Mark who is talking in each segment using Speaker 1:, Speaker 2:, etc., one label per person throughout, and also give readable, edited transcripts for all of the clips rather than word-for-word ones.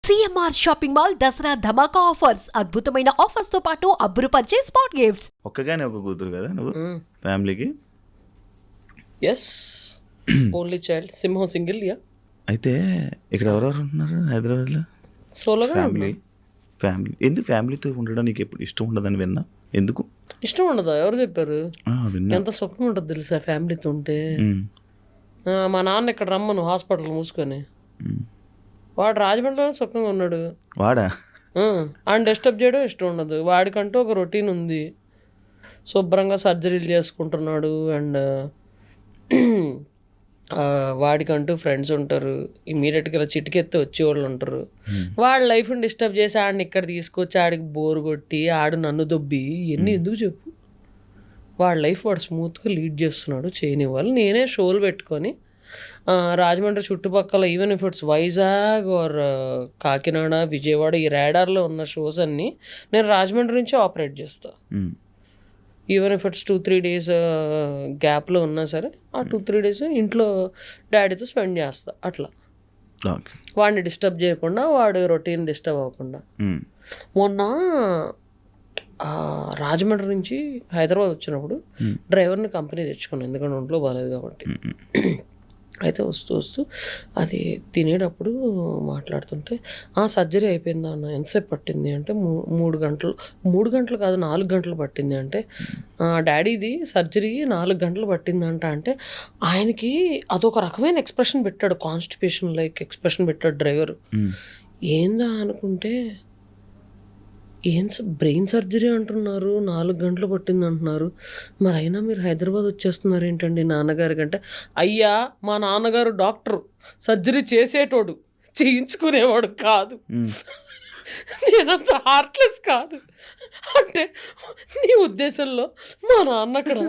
Speaker 1: CMR shopping mall Dasara ధమాకా offers అద్భుతమైన offers తో పాటు అబ్బురుపరిచే స్పాట్ గిఫ్ట్స్.
Speaker 2: ఒక్కగానే ఒక కూతురు కదా నువ్వు ఫ్యామిలీకి?
Speaker 3: ఎస్, ఓన్లీ చైల్డ్, సింహం సింగిల్. యా.
Speaker 2: అయితే ఇక్కడ ఎవరెవరు ఉంటున్నారు హైదరాబాద్లో?
Speaker 3: సోలోగా
Speaker 2: ఫ్యామిలీ. ఎందుకు ఫ్యామిలీతో ఉండడం నీకు ఎప్పుడు ఇష్టం ఉండదని విన్నా? ఎందుకు
Speaker 3: ఇష్టం ఉండదా? ఎవరు చెప్పారు?
Speaker 2: విన్నా.
Speaker 3: ఎంత సుఖం ఉంటుంది తెలుసా ఫ్యామిలీతో ఉంటే. మా నాన్న ఇక్కడ రమ్మను హాస్పిటల్ మూసుకొని, వాడు రాజమండ్రిలో సుఖంగా ఉన్నాడు.
Speaker 2: వాడా?
Speaker 3: ఆయన డిస్టర్బ్ చేయడం ఇష్టం ఉండదు. వాడికంటూ ఒక రొటీన్ ఉంది, శుభ్రంగా సర్జరీలు చేసుకుంటున్నాడు. అండ్ వాడికంటూ ఫ్రెండ్స్ ఉంటారు, ఇమీడియట్గా ఇలా చిటికెత్తి వచ్చేవాళ్ళు ఉంటారు. వాడి లైఫ్ని డిస్టర్బ్ చేసి ఆడిని ఇక్కడ తీసుకొచ్చి ఆడికి బోరు కొట్టి ఆడు నన్ను దొబ్బి ఇవన్నీ ఎందుకు చెప్పు? వాడి లైఫ్ వాడు స్మూత్గా లీడ్ చేస్తున్నాడు, చేయనివ్వాలి. నేనే షోలు పెట్టుకొని రాజమండ్రి చుట్టుపక్కల, even if it's Vizag or Kakinada, Vijayawada, ఈ రాడార్లో ఉన్న షోస్ అన్నీ నేను రాజమండ్రి నుంచే ఆపరేట్ చేస్తాను. ఈవెన్ ఇఫ్ ఇట్స్ 2-3 days గ్యాప్లో ఉన్నా సరే ఆ 2-3 days ఇంట్లో డాడీతో స్పెండ్ చేస్తా. అట్లా వాడిని డిస్టర్బ్ చేయకుండా, వాడు రొటీన్ డిస్టర్బ్ అవ్వకుండా. మొన్న రాజమండ్రి నుంచి హైదరాబాద్ వచ్చినప్పుడు డ్రైవర్ని కంపెనీ తెచ్చుకున్నాను, ఎందుకంటే ఒంట్లో బాగాలేదు కాబట్టి. అయితే వస్తూ అది తినేటప్పుడు మాట్లాడుతుంటే, సర్జరీ అయిపోయిందా అన్న, ఎంతసేపు పట్టింది అంటే 3 గంటలు. 3 గంటలు కాదు, 4 గంటలు పట్టింది అంటే, డాడీది సర్జరీ 4 గంటలు పట్టిందంట. అంటే ఆయనకి అదొక రకమైన ఎక్స్ప్రెషన్ పెట్టాడు, కాన్స్టిపేషన్ లైక్ ఎక్స్ప్రెషన్ పెట్టాడు డ్రైవర్. ఏందా అనుకుంటే, ఏం బ్రెయిన్ సర్జరీ అంటున్నారు, 4 గంటలు పట్టింది అంటున్నారు, మరి అయినా మీరు హైదరాబాద్ వచ్చేస్తున్నారు ఏంటండి నాన్నగారి కంటే? అయ్యా, మా నాన్నగారు డాక్టరు, సర్జరీ చేసేటోడు, చేయించుకునేవాడు కాదు. నేనంత హార్ట్లెస్ కాదు. అంటే నీ ఉద్దేశంలో మా నాన్న అక్కడ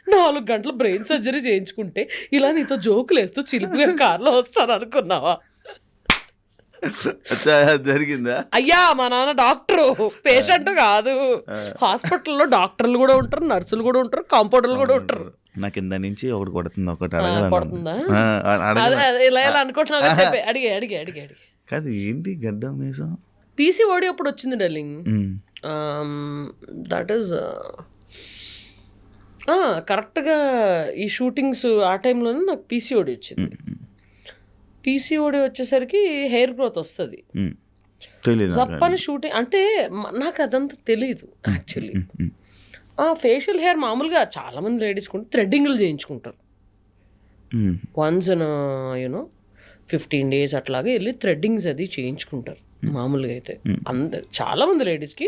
Speaker 3: 4 గంటలు బ్రెయిన్ సర్జరీ చేయించుకుంటే ఇలా నీతో జోకులు వేస్తూ చిలిపిగా కార్లో వస్తాను అనుకున్నావా?
Speaker 2: జరిగిందా?
Speaker 3: అయ్యా, మా నాన్న డాక్టరు, పేషెంట్ కాదు. హాస్పిటల్లో డాక్టర్లు కూడా ఉంటారు, నర్సులు కూడా ఉంటారు, కాంపౌండర్లు కూడా ఉంటారు.
Speaker 2: నా కింద నుంచి ఒకటి కొడుతుంది, ఒకటి
Speaker 3: కొడుతుందా? ఇలా అనుకుంటున్నా, చెప్పే అడిగే
Speaker 2: కాదు. ఏంటి గడ్డం మీసం?
Speaker 3: పీసీఓడి అప్పుడు వచ్చింది డార్లింగ్. దట్ ఈస్ కరెక్ట్గా ఈ షూటింగ్స్ ఆ టైంలోనే నాకు పీసీఓడి వచ్చింది. పీసీఓడి వచ్చేసరికి హెయిర్ గ్రోత్ వస్తుంది. జప్పని షూటింగ్ అంటే నాకు అదంతా తెలీదు యాక్చువల్లీ. ఫేషియల్ హెయిర్ మామూలుగా చాలామంది లేడీస్ కూడా థ్రెడ్డింగ్లు చేయించుకుంటారు. వన్స్ ఇన్ 15 days అట్లాగే వెళ్ళి థ్రెడ్డింగ్స్ అది చేయించుకుంటారు మామూలుగా. అయితే చాలామంది లేడీస్కి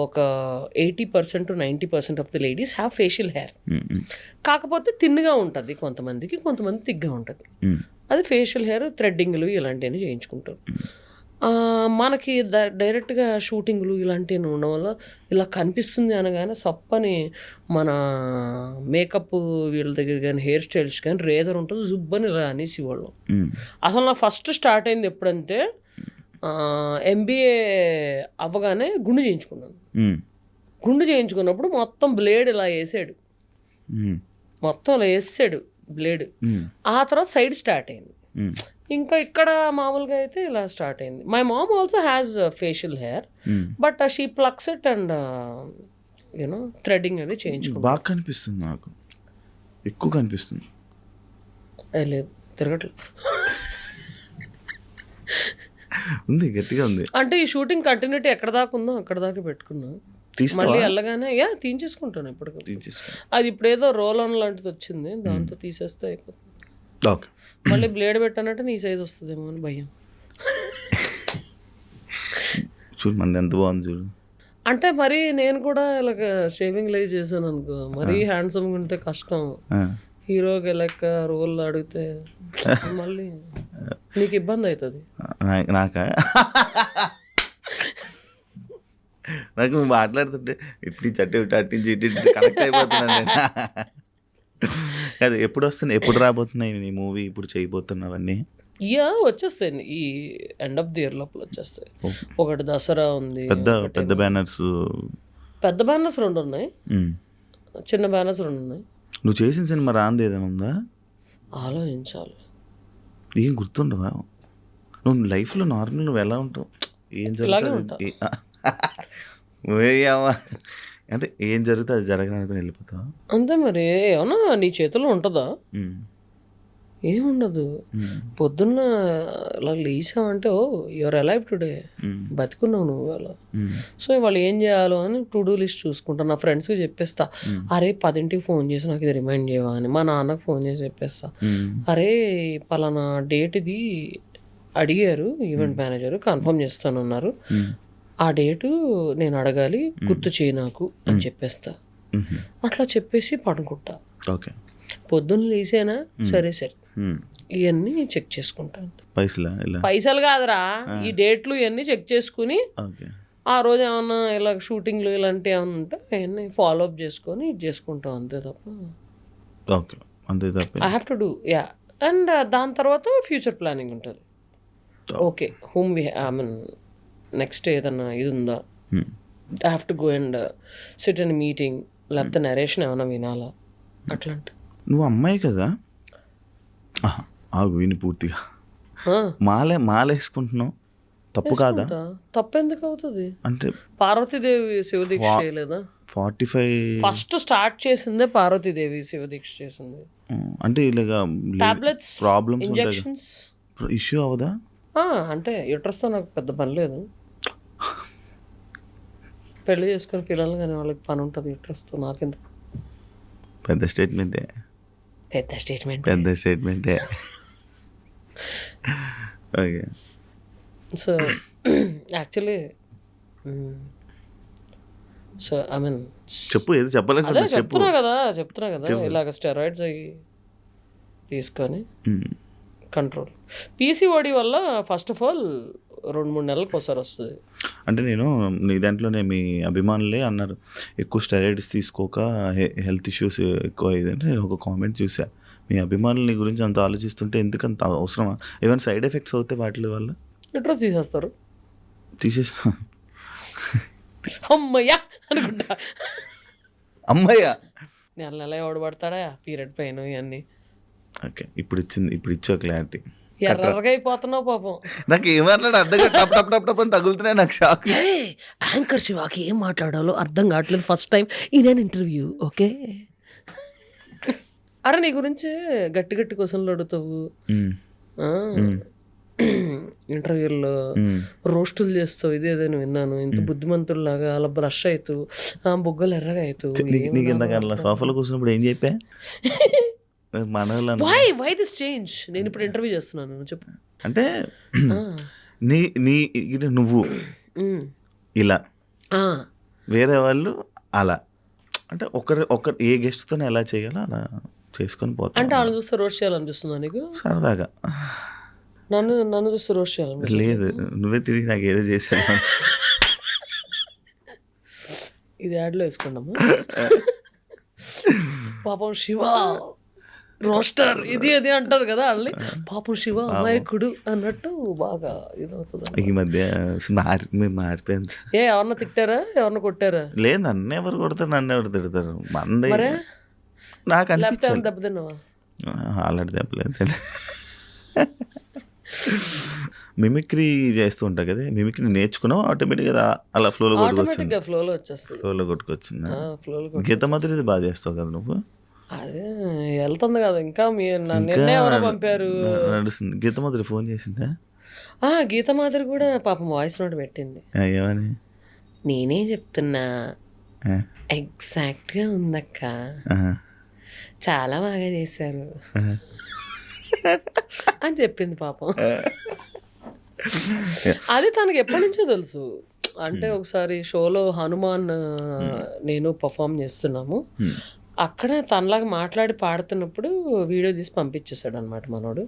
Speaker 3: ఒక 80% to 90% of the ladies have facial hair. కాకపోతే తిన్నుగా ఉంటుంది కొంతమందికి, కొంతమంది తిగ్గా ఉంటుంది. అది ఫేషియల్ హెయిర్, థ్రెడ్డింగ్లు ఇలాంటివన్నీ చేయించుకుంటారు. మనకి డైరెక్ట్గా షూటింగ్లు ఇలాంటివి ఉండడం వల్ల ఇలా కనిపిస్తుంది అనగానే సప్పని మన మేకప్ వీళ్ళ దగ్గర కానీ, హెయిర్ స్టైల్స్ కానీ రేజర్ ఉంటుంది, జుబ్బని ఇలా అనేసి వాళ్ళు. అసలు నా ఫస్ట్ స్టార్ట్ అయింది ఎప్పుడంటే MBA అవ్వగానే గుండు చేయించుకున్నాను. గుండు చేయించుకున్నప్పుడు మొత్తం బ్లేడ్ ఇలా వేసాడు, మొత్తం ఇలా వేసాడు బ్లేడ్. ఆ తర్వాత సైడ్ స్టార్ట్ అయింది. ఇంకా ఇక్కడ మామూలుగా అయితే ఇలా స్టార్ట్ అయింది. My mom also has facial hair, but she flux it and threading అది చేయించుకుంది.
Speaker 2: బాగా కనిపిస్తుంది, నాకు ఎక్కువ కనిపిస్తుంది.
Speaker 3: లేదు, తిరగట్లేదు
Speaker 2: ఉంది, గట్టిగా ఉంది.
Speaker 3: అంటే ఈ షూటింగ్ కంటిన్యూటీ ఎక్కడ దాకా ఉందో అక్కడ దాకా పెట్టుకున్నా. మళ్ళీ వెళ్ళగానే తీయించేసుకుంటాను ఇప్పటికి. అది ఇప్పుడు ఏదో రోల్ ఆన్ లాంటిది వచ్చింది, దాంతో తీసేస్తే అయిపోతుంది. మళ్ళీ బ్లేడ్ పెట్టానంటే నీ సైజ్ వస్తుందేమో అని భయం.
Speaker 2: చూడు మన ఎంత బాగుంది చూడు.
Speaker 3: అంటే మరి నేను కూడా ఇలాగ షేవింగ్ లైవ్ చేశాను అనుకో, మరీ హ్యాండ్సమ్గా ఉంటే కష్టం. హీరోకి లెక్క రోల్ అడిగితే మళ్ళీ నీకు ఇబ్బంది అవుతుంది.
Speaker 2: నాకు మాట్లాడుతుంటే ఇట్టి చట్టి అట్టించి ఇట్టి కనెక్ట్ అయిపోతున్నాను నేను. అది ఎప్పుడు వస్తున్నాయి, ఎప్పుడు రాబోతున్నాయి నీ మూవీ, ఇప్పుడు చేయబోతున్నవన్నీ?
Speaker 3: వచ్చేస్తాయి ఈ ఎండ్ ఆఫ్ ది ఇయర్ లోపల వచ్చేస్తాయి. ఒకటి దసరా ఉంది,
Speaker 2: పెద్ద బ్యానర్స్.
Speaker 3: పెద్ద బ్యానర్స్ 2 ఉన్నాయి, చిన్న బ్యానర్స్ 2 ఉన్నాయి.
Speaker 2: నువ్వు చేసిన సినిమా రాంది ఏదైనా ఉందా?
Speaker 3: ఆలోచించాలి.
Speaker 2: ఏం గుర్తుండవా? నువ్వు లైఫ్లో నార్మల్ నువ్వు ఎలా ఉంటావు? ఏం
Speaker 3: ఇలాగే
Speaker 2: జరుగుతుంది అంటే ఏం జరుగుతుంది అది జరగడానికి వెళ్ళిపోతావా?
Speaker 3: అంతే మరి. ఏమన్నా నీ చేతిలో ఉంటుందా? ఏముండదు. పొద్దున్న ఇలా లేసావంటే ఓ యువర్ అలైవ్ టుడే, బతికున్నావు నువ్వు అలా. సో ఇవాళ ఏం చేయాలో అని టు డూ లిస్ట్ చూసుకుంటా. నా ఫ్రెండ్స్కి చెప్పేస్తా, అరే 10కి ఫోన్ చేసి నాకు ఇది రిమైండ్ చేయవా అని. మా నాన్నకు ఫోన్ చేసి చెప్పేస్తా, అరే పలానా డేట్ ఇది అడిగారు ఈవెంట్ మేనేజర్, కన్ఫర్మ్ చేస్తానన్నారు, ఆ డేటు నేను అడగాలి, గుర్తు చేయి నాకు అని చెప్పేస్తా. అట్లా చెప్పేసి పడుకుంటా.
Speaker 2: ఓకే.
Speaker 3: పొద్దున్న లేసేనా సరే ఇవన్నీ చెక్ చేసుకుంటాను. పైసలు కాదురా, ఈ డేట్లు ఇవన్నీ చెక్ చేసుకుని ఆ రోజు ఏమన్నా ఇలా షూటింగ్లు ఇలాంటివి ఏమన్నా ఉంటే అవన్నీ ఫాలో అప్ చేసుకొని ఇది చేసుకుంటాం. అంతే తప్ప I have to do and దాని తర్వాత ఫ్యూచర్ ప్లానింగ్ ఉంటుంది. Okay home I mean next ఏదన్నా ఇది ఉందా, I have to go and SIT in meeting, లేకపోతే నరేషన్ ఏమైనా వినాలా అట్లాంటి.
Speaker 2: నువ్వు అమ్మాయి కదా, విని పూర్తిగా మాలేసుకుంటున్నావు, తప్పు కాదా?
Speaker 3: తప్పు ఎందుకు అవుతుంది?
Speaker 2: అంటే
Speaker 3: పార్వతీదేవి శివదీక్ష చేయలేదా?
Speaker 2: 45
Speaker 3: ఫస్ట్ స్టార్ట్ చేసిందే పార్వతీదేవి శివదీక్ష చేసింది.
Speaker 2: అంటే ఇలాగా
Speaker 3: టాబ్లెట్స్,
Speaker 2: ప్రాబ్లమ్స్,
Speaker 3: ఇంజెక్షన్స్
Speaker 2: ఇష్యూ అవదా?
Speaker 3: అంటే యూట్రస్తో నాకు పెద్ద పని లేదు. పెళ్లి చేసుకుని పిల్లలు కానీ వాళ్ళకి పని ఉంటుంది యూట్రస్తో, నాకెందుకు?
Speaker 2: పెద్ద స్టేట్మెంటే. Okay.
Speaker 3: So actually so I mean
Speaker 2: చెప్పు, ఏది చెప్పాలంటే
Speaker 3: చెప్తున్నా కదా ఇలాగ స్టెరాయిడ్స్ అవి తీసుకొని కంట్రోల్. పీసీఓడి వల్ల ఫస్ట్ ఆఫ్ ఆల్ 2-3 నెలలకు ఒకసారి వస్తుంది.
Speaker 2: అంటే నేను నీ దాంట్లోనే మీ అభిమానులే అన్నారు, ఎక్కువ స్టెరాయిడ్స్ తీసుకోక హెల్త్ ఇష్యూస్ ఎక్కువ అయ్యిందంటే నేను ఒక కామెంట్ చూసా. మీ అభిమానులు నీ గురించి అంత ఆలోచిస్తుంటే ఎందుకంత అవసరమా? ఏమైనా సైడ్ ఎఫెక్ట్స్ అవుతాయి వాటి వల్ల?
Speaker 3: యూట్రస్ తీసేస్తారు. అమ్మయ్యా అనుకుంటా.
Speaker 2: అమ్మయ్యా
Speaker 3: నెల ఎవడు పడతాడా పీరియడ్ పెయిన్ ఇవన్నీ.
Speaker 2: ఓకే, ఇప్పుడు ఇచ్చా క్లారిటీ.
Speaker 3: ఎర్రగా అయిపోతున్నావు పాపం.
Speaker 2: నాకు ఏం మాట్లాడ అర్థం టప్ అని తగులుతున్నాయి. నాకు షాక్.
Speaker 3: యాంకర్ శివాకి ఏం మాట్లాడాలో అర్థం కావట్లేదు. ఫస్ట్ టైం ఈయన ఇంటర్వ్యూ. ఓకే, అరే నీ గురించి గట్టి క్వశ్చన్లు అడుగుతావు ఇంటర్వ్యూల్లో, రోస్టులు చేస్తావు, ఇదేదని విన్నాను. ఇంత బుద్ధిమంతుల్లాగా అలా బ్రష్ అవుతావు, బుగ్గలు ఎర్రగా అవుతావు.
Speaker 2: నీకు ఇంతకన్నా సోఫాలో కూర్చున్నప్పుడు ఏం చెప్పా?
Speaker 3: Why this change? నేను ఇప్పుడు ఇంటర్వ్యూ చేస్తున్నాను, చెప్పు.
Speaker 2: అంటే నువ్వు ఇలా, వేరే వాళ్ళు అలా, అంటే ఒకరు ఏ గెస్ట్తో ఎలా చేయాలో అలా చేసుకొని పోతా.
Speaker 3: అంటే వాళ్ళు చూస్తే రోస్ట్ చేయాలనిపిస్తుందా నీకు?
Speaker 2: సరదాగా.
Speaker 3: నన్ను చూస్తే రోస్ట్ చేయాలి?
Speaker 2: లేదు, నువ్వే తిరిగి నాకు ఏదో చేసావు.
Speaker 3: ఇది యాడ్లో వేసుకున్నామా? పాపం శివ రోస్టర్ ఇది అది అంటారు కదా వాళ్ళని. పాపం శివ అమాయకుడు అన్నట్టు బాగా ఇదవుతుంది.
Speaker 2: ఈ మధ్య మారిపోయింది.
Speaker 3: ఎవరన్నా తిట్టారా, ఎవరన్నా కొట్టారా?
Speaker 2: లేదు, నన్ను ఎవరు కొడతారు, నన్ను ఎవరు తిడతారు. మంది నాకు అనిపించింది.
Speaker 3: దెబ్బతిన్నావా?
Speaker 2: ఆల్రెడీ దెబ్బలేదు. మిమిక్రీ చేస్తూ ఉంటా కదా, మిమిక్రీ నేర్చుకున్నావు ఆటోమేటిక్గా అలా ఫ్లోలో కొట్టుకొచ్చింది. గీత మాదిరి బాగా చేస్తావు కదా నువ్వు.
Speaker 3: అదే వెళ్తుంది కదా ఇంకా. ఎవరో పంపారు
Speaker 2: నడుస్తుంది. గీత మాదిరి ఫోన్ చేసిందా?
Speaker 3: గీత మాదిరి కూడా పాపం వాయిస్ నోట్ పెట్టింది.
Speaker 2: ఏమని?
Speaker 3: నేనే చెప్తున్నా, ఎగ్జాక్ట్గా ఉందక్క, చాలా బాగా చేశారు అని చెప్పింది పాపం. అది తనకి ఎప్పటి నుంచో తెలుసు. అంటే ఒకసారి షోలో హనుమాన్ నేను పర్ఫామ్ చేస్తున్నాము, అక్కడ తనలాగా మాట్లాడి పాడుతున్నప్పుడు వీడియో తీసి పంపించేశాడు అనమాట మనోడు.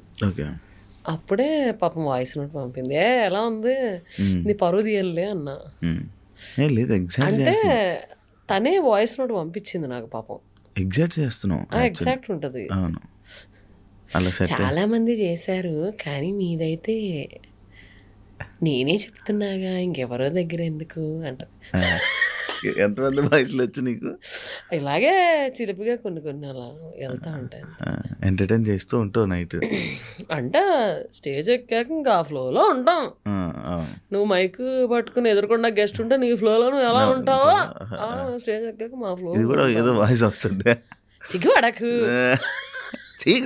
Speaker 3: అప్పుడే పాపం వాయిస్ నోట్ పంపింది. ఎలా ఉంది నీ పరువు తీయలే అన్నా. అంటే తనే వాయిస్ నోట్ పంపించింది నాకు పాపం. ఎగ్జాక్ట్ ఉంటుంది. చాలా మంది చేశారు కానీ మీదైతే నేనే చెప్తున్నాగా, ఇంకెవరో దగ్గర ఎందుకు అంట.
Speaker 2: ఎంతమంది వాయిస్లు వచ్చి నీకు?
Speaker 3: ఇలాగే చిలిపిగా కొన్ని అలా వెళ్తా ఉంటాయి.
Speaker 2: ఎంటర్టైన్ చేస్తూ ఉంటావు నైట్.
Speaker 3: అంటే స్టేజ్ ఎక్కాక ఇంకా ఆ ఫ్లోలో ఉంటాం. నువ్వు మైక్ పట్టుకుని ఎదురుకుండా గెస్ట్ ఉంటే నీ ఫ్లోలో నువ్వు ఎలా ఉంటావో స్టేజ్ ఎక్కాక మా ఫ్లో.
Speaker 2: ఇది కూడా ఏదో వాయిస్ వస్తుంది.
Speaker 3: సిగ్గుపడకు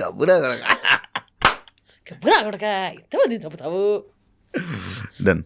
Speaker 2: కబ్బురా
Speaker 3: కబ్బురా కొడక ఇంతమంది తప్పుతావు.
Speaker 2: డన్.